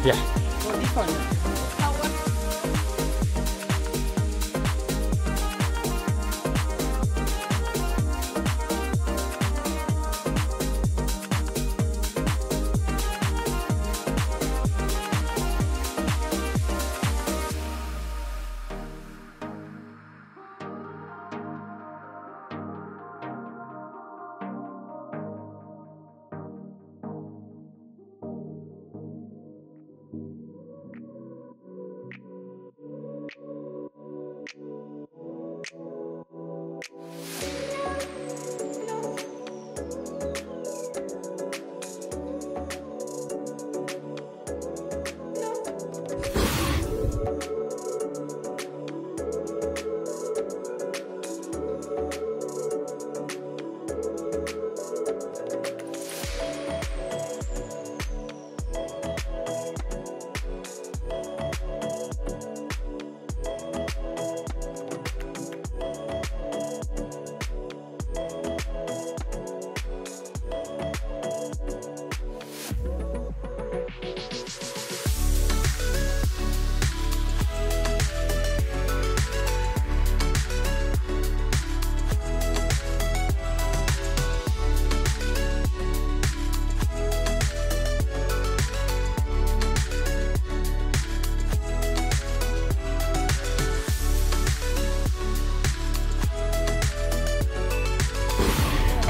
Yeah. Oh, this one.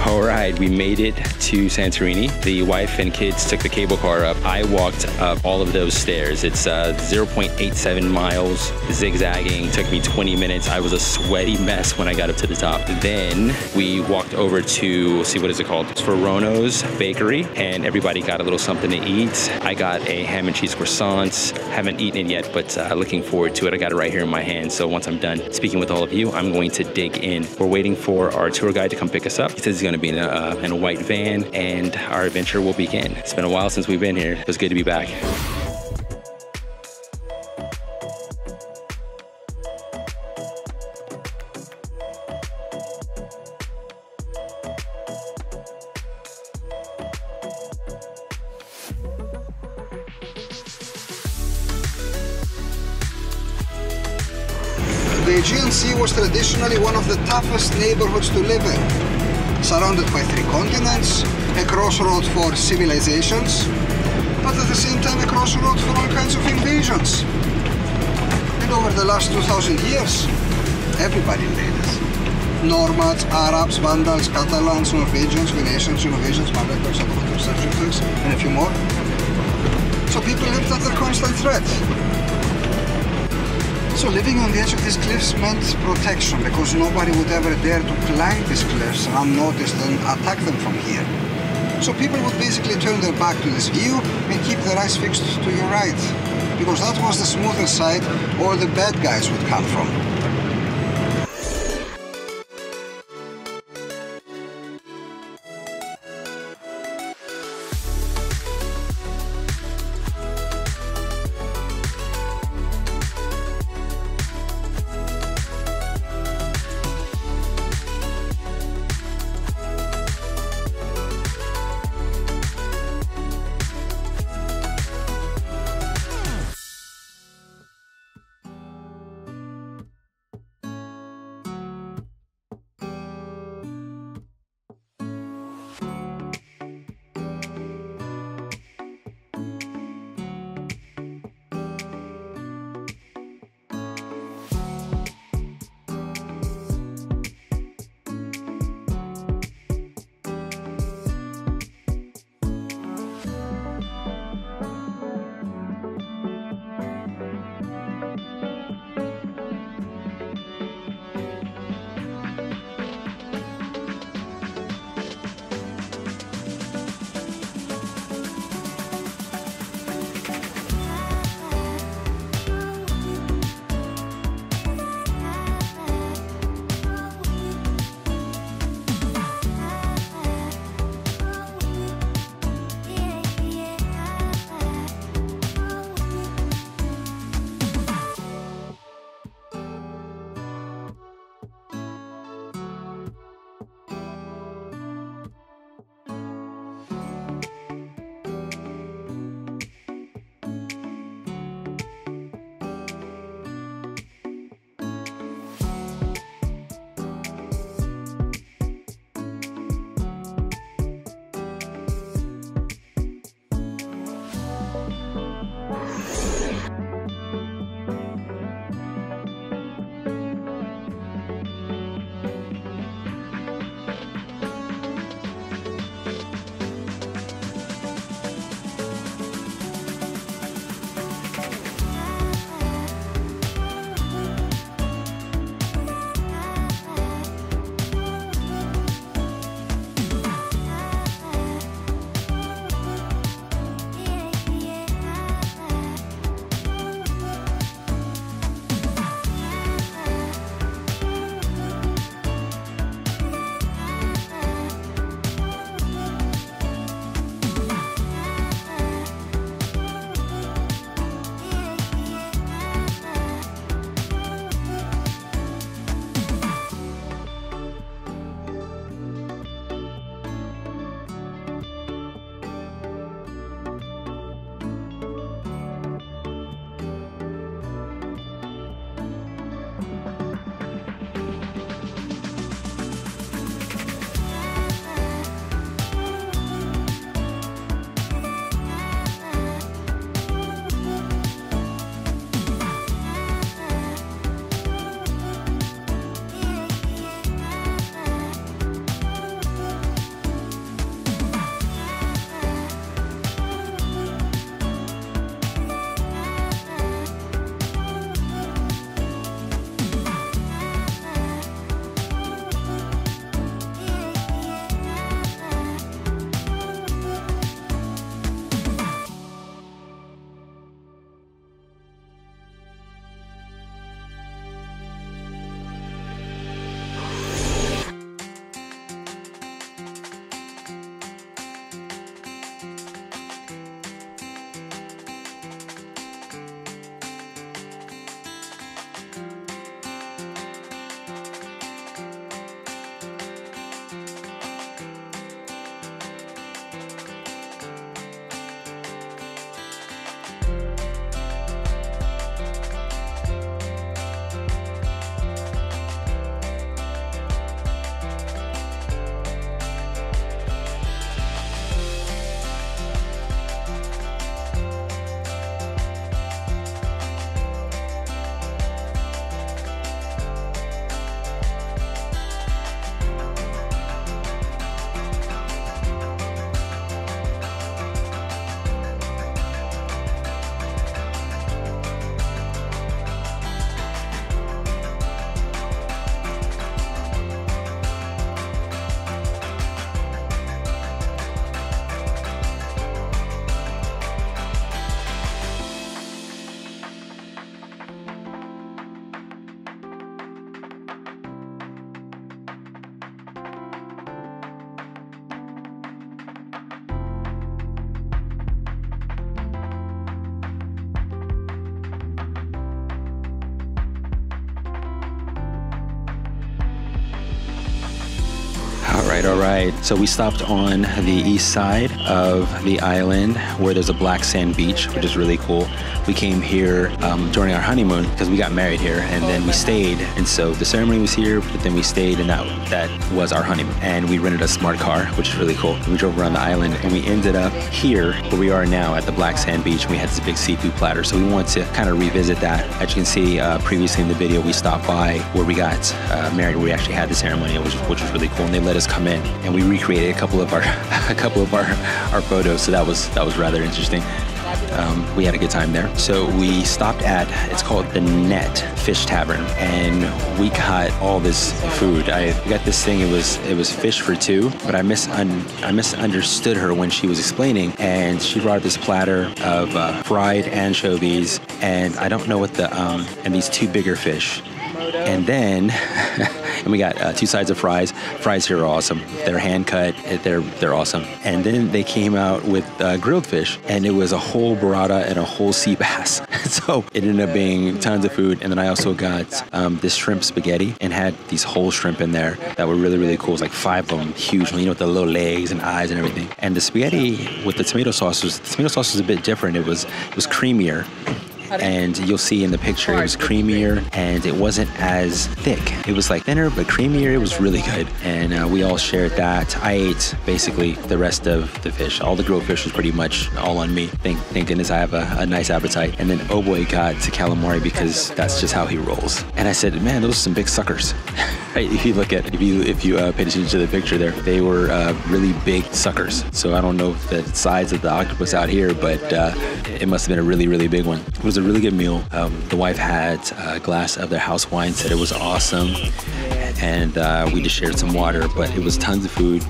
Alright, we made it to Santorini. The wife and kids took the cable car up. I walked up all of those stairs. It's 0.87 miles, zigzagging. Took me 20 minutes. I was a sweaty mess when I got up to the top. Then we walked over to, see, what is it called? Svoronos Bakery, and everybody got a little something to eat. I got a ham and cheese croissant. Haven't eaten it yet, but looking forward to it. I got it right here in my hand. So once I'm done speaking with all of you, I'm going to dig in. We're waiting for our tour guide to come pick us up. He says he's going to be in a white van, and our adventure will begin. It's been a while since we've been here. It was good to be back. The Aegean Sea was traditionally one of the toughest neighborhoods to live in, surrounded by 3 continents, a crossroad for civilizations, but at the same time a crossroad for all kinds of invasions. And over the last 2000 years, everybody invaded. Normans, Arabs, Vandals, Catalans, Norwegians, Venetians, Genovations, Mameluks, Ottomans, Seljuks, and a few more. So people lived under constant threat. So living on the edge of these cliffs meant protection, because nobody would ever dare to climb these cliffs unnoticed and attack them from here. So people would basically turn their back to this view and keep their eyes fixed to your right, because that was the smoother side all the bad guys would come from. all right. So we stopped on the east side of the island where there's a black sand beach, which is really cool. We came here during our honeymoon because we got married here, and then we stayed. And so the ceremony was here, but then we stayed, and that was our honeymoon. And we rented a smart car, which is really cool. We drove around the island, and we ended up here where we are now at the black sand beach. And we had this big seafood platter, so we wanted to kind of revisit that. As you can see previously in the video, we stopped by where we got married, where we actually had the ceremony, which was really cool. And they let us come in, and we recreated a couple of our photos. So that was rather interesting. We had a good time there. So we stopped at, it's called the Net Fish Tavern, and we got all this food. I got this thing, it was fish for two, but I misunderstood her when she was explaining, and she brought this platter of fried anchovies, and I don't know what and these two bigger fish. And then, and we got 2 sides of fries. Fries here are awesome. They're hand cut. They're awesome. And then they came out with grilled fish, and it was a whole burrata and a whole sea bass. So it ended up being tons of food. And then I also got this shrimp spaghetti and had these whole shrimp in there that were really, really cool. It was like 5 of them, huge, you know, with the little legs and eyes and everything. And the spaghetti with the tomato sauce was a bit different. It was creamier. And you'll see in the picture, it was creamier and it wasn't as thick. It was like thinner, but creamier. It was really good. And we all shared that. I ate basically the rest of the fish. All the grilled fish was pretty much all on me. Thank goodness I have a nice appetite. And then Oh Boy got to calamari because that's just how he rolls. And I said, man, those are some big suckers. Right? If you paid attention to the picture there, they were really big suckers. So I don't know the size of the octopus out here, but it must have been a really, really big one. It was a really good meal. The wife had a glass of their house wine, said it was awesome, and we just shared some water, but it was tons of food.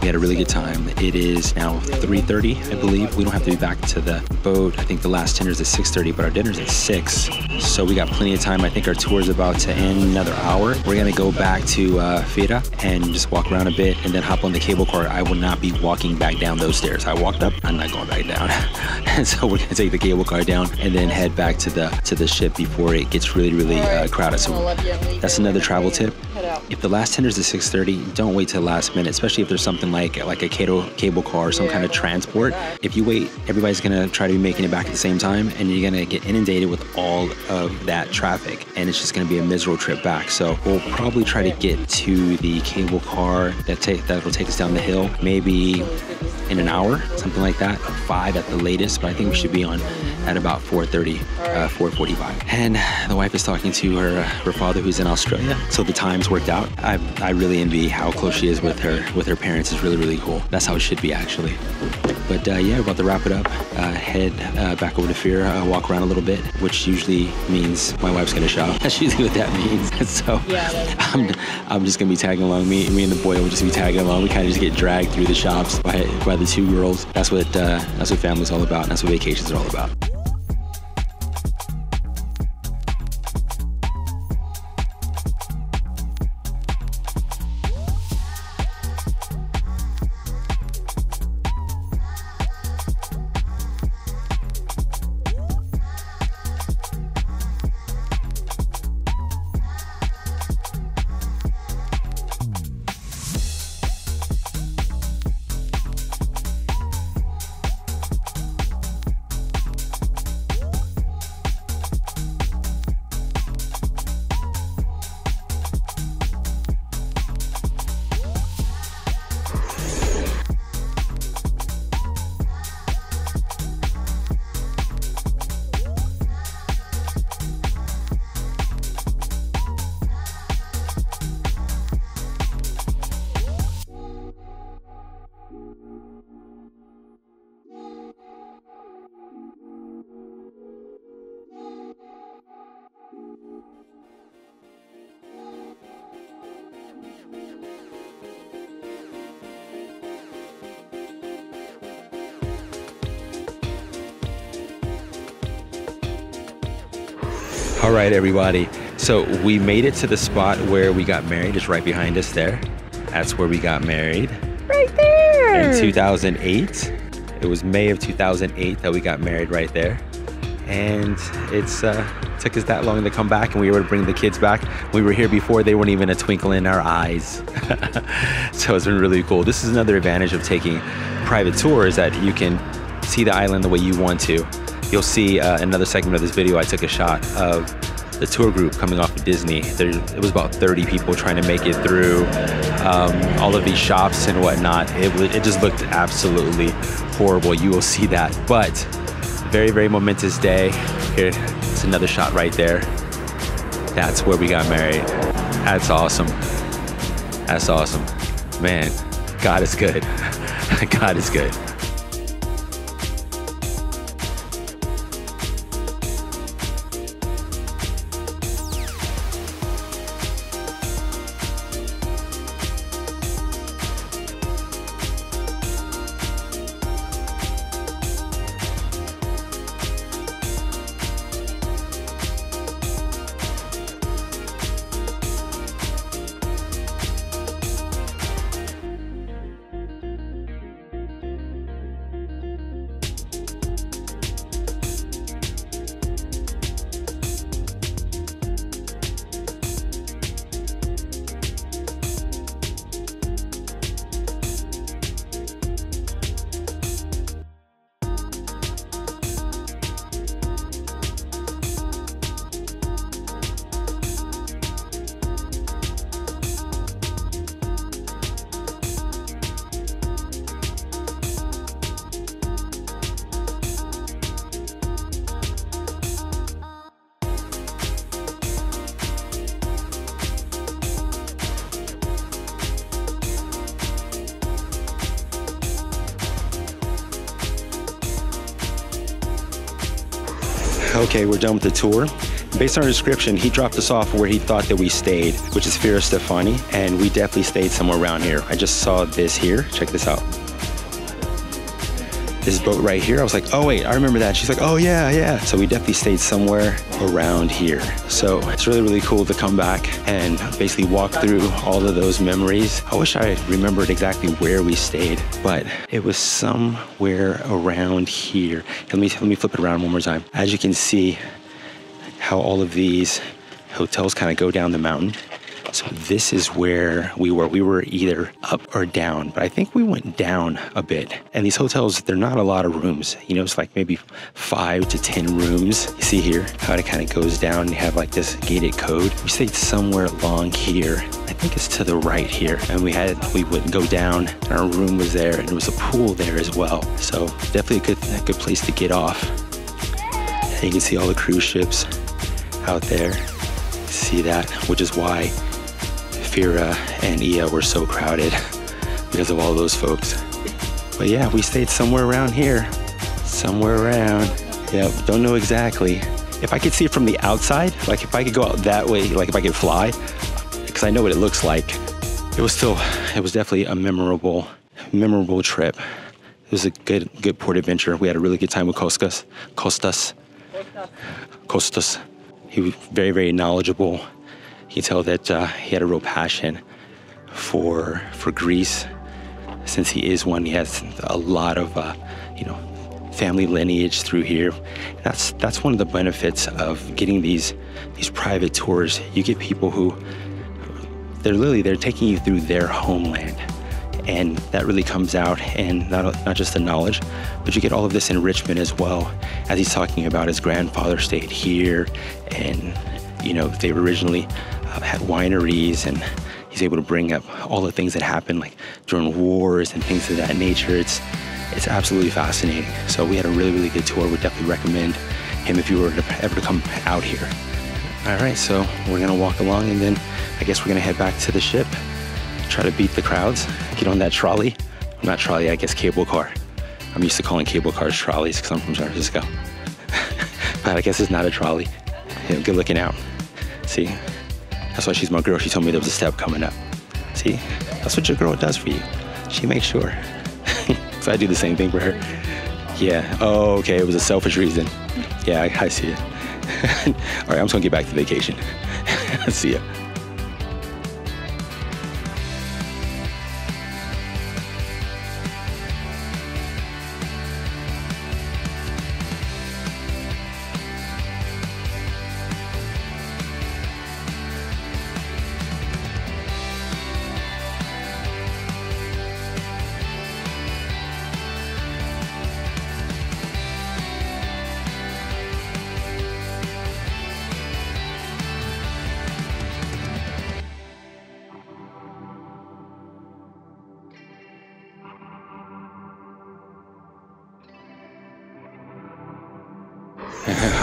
We had a really good time. It is now 3:30, I believe. We don't have to be back to the boat. I think the last dinner is at 6:30, but our dinner's at 6. So we got plenty of time. I think our tour is about to end in another hour. We're gonna go back to Fira and just walk around a bit and then hop on the cable car. I will not be walking back down those stairs. I walked up, I'm not going back down. And so we're gonna take the cable car down and then head back to the ship before it gets really, really crowded. So that's another travel tip. If the last tender is at 6:30, don't wait till the last minute, especially if there's something like a cable car or some kind of transport. If you wait, everybody's gonna try to be making it back at the same time, and you're gonna get inundated with all of that traffic, and it's just gonna be a miserable trip back. So we'll probably try to get to the cable car that will take us down the hill, maybe in an hour, something like that, 5 at the latest, but I think we should be on at about 4:30, 4:45. And the wife is talking to her father who's in Australia, so the times worked out. I really envy how close she is with her parents. It's really, really cool. That's how it should be, actually. But yeah, we're about to wrap it up, head back over to Fira, walk around a little bit, which usually means my wife's gonna shop. That's usually what that means. So I'm just gonna be tagging along. Me and the boy will just be tagging along. We kind of just get dragged through the shops by the 2 girls. That's what family's all about. And that's what vacations are all about. All right, everybody. So we made it to the spot where we got married. It's right behind us there. That's where we got married. Right there. In 2008. It was May of 2008 that we got married right there. And it's took us that long to come back, and we were able to bring the kids back. We were here before, they weren't even a twinkle in our eyes. So it's been really cool. This is another advantage of taking private tours, that you can see the island the way you want to. You'll see another segment of this video, I took a shot of the tour group coming off of Disney. It was about 30 people trying to make it through all of these shops and whatnot. It just looked absolutely horrible. You will see that. But very, very momentous day. Here, it's another shot right there. That's where we got married. That's awesome. That's awesome. Man, God is good. God is good. Okay, we're done with the tour. Based on our description, he dropped us off where he thought that we stayed, which is Fira Stefani, and we definitely stayed somewhere around here. I just saw this here. Check this out. This boat right here. I was like, oh wait, I remember that. She's like, oh yeah, yeah. So we definitely stayed somewhere around here. So it's really, really cool to come back and basically walk through all of those memories. I wish I remembered exactly where we stayed, but it was somewhere around here. Let me flip it around one more time. As you can see how all of these hotels kind of go down the mountain. So this is where we were. We were either up or down, but I think we went down a bit. And these hotels, they're not a lot of rooms. You know, it's like maybe 5 to 10 rooms. You see here how it kind of goes down. You have like this gated code. We stayed somewhere along here. I think it's to the right here. And we would go down, and our room was there, and there was a pool there as well. So definitely a good place to get off. And you can see all the cruise ships out there. See that, which is why Fira and Ia were so crowded, because of all those folks. But yeah, we stayed somewhere around here. Somewhere around. Yeah, don't know exactly. If I could see it from the outside, like if I could go out that way, like if I could fly, because I know what it looks like. It was definitely a memorable trip. It was a good port adventure. We had a really good time with Kostas. He was very, very knowledgeable. You can tell that he had a real passion for Greece. Since he is one, he has a lot of family lineage through here. That's one of the benefits of getting these private tours. You get people who they're taking you through their homeland, and that really comes out, and not just the knowledge, but you get all of this enrichment as well. As he's talking about, his grandfather stayed here, and they originally had wineries, and he's able to bring up all the things that happened like during wars and things of that nature. It's absolutely fascinating. So we had a really, really good tour. Would definitely recommend him if you were ever to come out here. All right, so we're gonna walk along, and then I guess we're gonna head back to the ship, try to beat the crowds, get on that trolley. Not trolley, I guess cable car. I'm used to calling cable cars trolleys because I'm from San Francisco. But I guess it's not a trolley. Good looking out. See, that's why she's my girl. She told me there was a step coming up. See, that's what your girl does for you. She makes sure. So I do the same thing for her. Yeah, oh, okay, it was a selfish reason. Yeah, I see it. All right, I'm just gonna get back to vacation. See ya.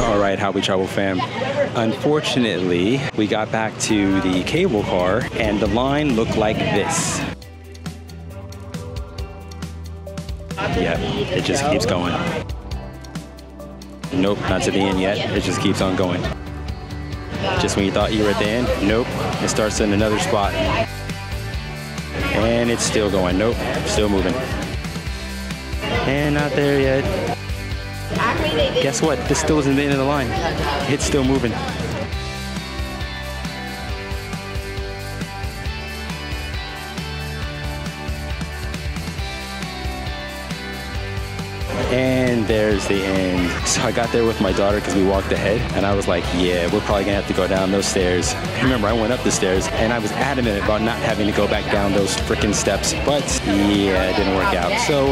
All right, How We Travel fam. Unfortunately, we got back to the cable car and the line looked like this. Yep, it just keeps going. Nope, not to the end yet. It just keeps on going. Just when you thought you were at the end, nope, it starts in another spot. And it's still going, nope, still moving. And not there yet. Guess what? This still isn't the end of the line. It's still moving. And there's the end. So I got there with my daughter because we walked ahead and I was like, yeah, we're probably gonna have to go down those stairs. Remember, I went up the stairs and I was adamant about not having to go back down those freaking steps, but yeah, it didn't work out. So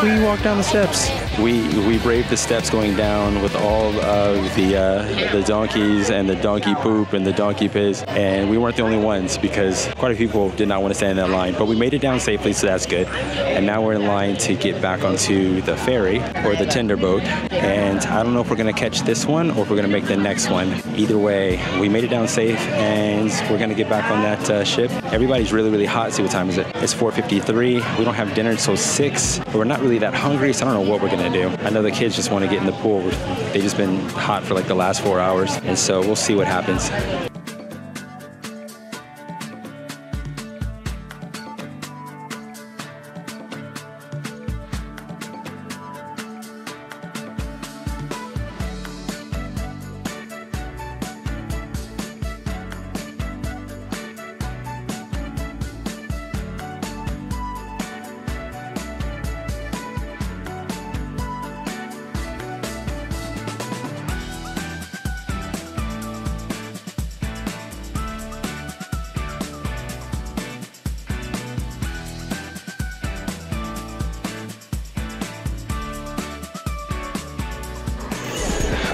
we walked down the steps. We braved the steps going down with all of the donkeys and the donkey poop and the donkey piss, and we weren't the only ones because quite a few people did not want to stand in that line, but we made it down safely, so that's good. And now we're in line to get back onto the ferry or the tender boat, and I don't know if we're gonna catch this one or if we're gonna make the next one. Either way, we made it down safe and we're gonna get back on that ship. Everybody's really, really hot. See, what time is it? It's 4:53. We don't have dinner until 6, but we're not really that hungry, so I don't know what we're gonna do. I know the kids just want to get in the pool. They've just been hot for like the last 4 hours, and so we'll see what happens.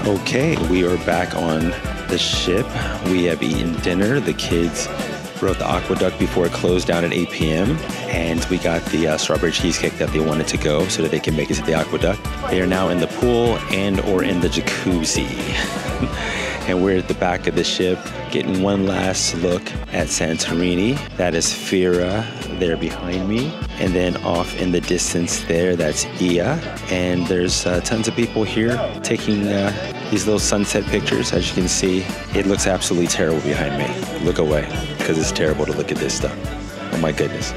Okay, we are back on the ship. We have eaten dinner. The kids rode the aqueduct before it closed down at 8 p.m. And we got the strawberry cheesecake that they wanted to go so that they can make it to the aqueduct. They are now in the pool and or in the jacuzzi. And we're at the back of the ship getting one last look at Santorini. That is Fira there behind me. And then off in the distance there, that's Ia. And there's tons of people here taking these little sunset pictures. As you can see, it looks absolutely terrible behind me. Look away, because it's terrible to look at this stuff. Oh my goodness.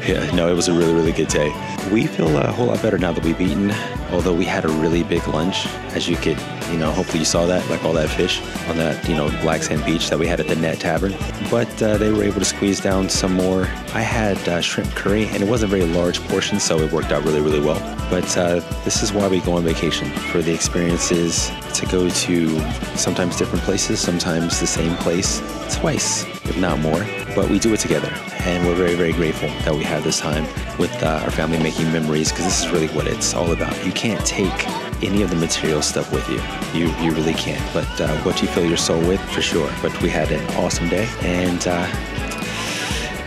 Yeah, no, it was a really, really good day. We feel a whole lot better now that we've eaten, although we had a really big lunch. As you could, hopefully you saw that, like all that fish on that, black sand beach that we had at the Net Tavern. But they were able to squeeze down some more. I had shrimp curry, and it wasn't a very large portion, so it worked out really, really well. But this is why we go on vacation, for the experiences, to go to sometimes different places, sometimes the same place twice, if not more. But we do it together, and we're very, very grateful that we have this time with our family making memories, because this is really what it's all about. You can't take any of the material stuff with you. You really can't. But what you fill your soul with, for sure. But we had an awesome day, and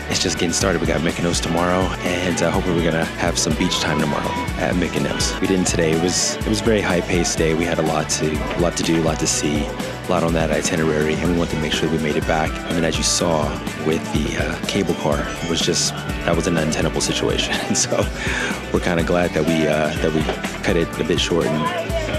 it's just getting started. We got Mykonos tomorrow, and hopefully we're gonna have some beach time tomorrow at Mykonos. We didn't today. It was a very high-paced day. We had a lot to do, a lot to see, a lot on that itinerary, and we wanted to make sure we made it back. And then, as you saw with the cable car, it was that was an untenable situation. And so we're kind of glad that we cut it a bit short,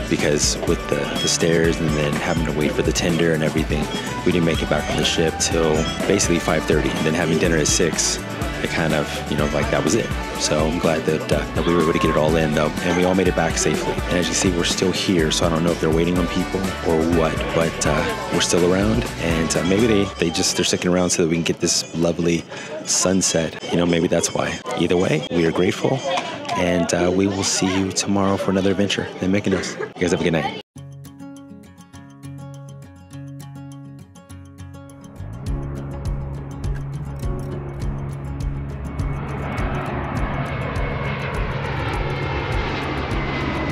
because with the stairs and then having to wait for the tender and everything, we didn't make it back on the ship till basically 5:30, and then having dinner at 6. It kind of, like that was it. So I'm glad that we were able to get it all in, though, and we all made it back safely. And as you see, we're still here, so I don't know if they're waiting on people or what, but we're still around, and maybe they're sticking around so that we can get this lovely sunset. Maybe that's why. Either way, we are grateful, and we will see you tomorrow for another adventure in Mykonos. You guys have a good night.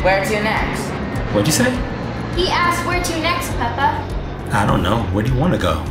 Where to next? What'd you say? He asked where to next, Papa. I don't know. Where do you want to go?